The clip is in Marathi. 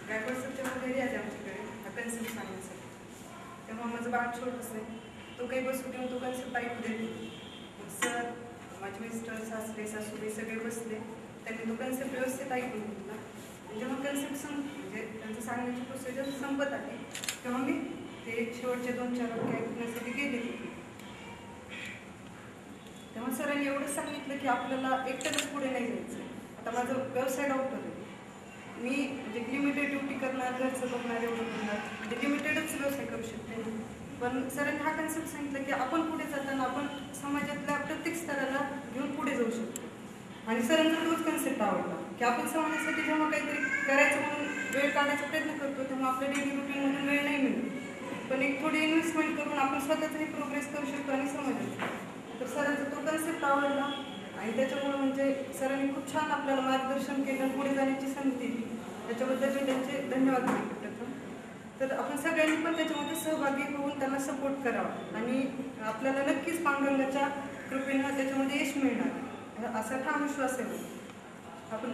गायकवाड सर तेव्हा घरी आले आमच्याकडे हा कन्सेप्ट सांगण्यासाठी. तेव्हा माझं बाळ छोटंसं आहे, तो काही बसू ठेवून तो कन्सेप्ट ऐकू देतो. सर, माझे मिस्टर, सासरे, सासूबाई सगळे बसले, त्यांनी तो कन्सेप्ट व्यवस्थित ऐकून घेतला. जेव्हा कन्सेप्ट म्हणजे त्यांचं सांगण्याची प्रोसिजर संपत आली तेव्हा मी ते शेवटचे 2-4 वाक्य ऐकण्यासाठी गेले. तेव्हा सरांनी एवढं सांगितलं की आपल्याला एकट्याच पुढे नाही जायचं. आता माझा व्यवसाय डॉक्टर आहे, मी म्हणजे लिमिटेड ड्युटी करणार, घरचं बघणार, एवढं करणार, म्हणजे लिमिटेडच व्यवसाय करू शकते. पण सरांनी हा कन्सेप्ट सांगितलं की आपण पुढे जाताना आपण समाजातल्या प्रत्येक स्तराला घेऊन पुढे जाऊ शकतो. आणि सरांचा तोच कन्सेप्ट आवडला की आपण समाजासाठी जेव्हा काहीतरी करायचं म्हणून वेळ काढायचा प्रयत्न करतो तेव्हा आपल्या डेली रुटीनमधून वेळ नाही मिळत, पण एक थोडी इन्व्हेस्टमेंट करून आपण स्वतःचाही प्रोग्रेस करू शकतो आणि समाजाचा. तर सरांचा तो कन्सेप्ट आवडला आणि त्याच्यामुळे म्हणजे सरांनी खूप छान आपल्याला मार्गदर्शन केलं, पुढे जाण्याची संधी दिली. त्याच्याबद्दल मी त्यांचे धन्यवाद मानतो प्रथम. तर आपण सगळ्यांनी पण त्याच्यामध्ये सहभागी होऊन त्यांना सपोर्ट करावा आणि आपल्याला नक्कीच पांडुरंगाच्या कृपेनं त्याच्यामध्ये यश मिळणार असा ठाम विश्वास आहे. आपण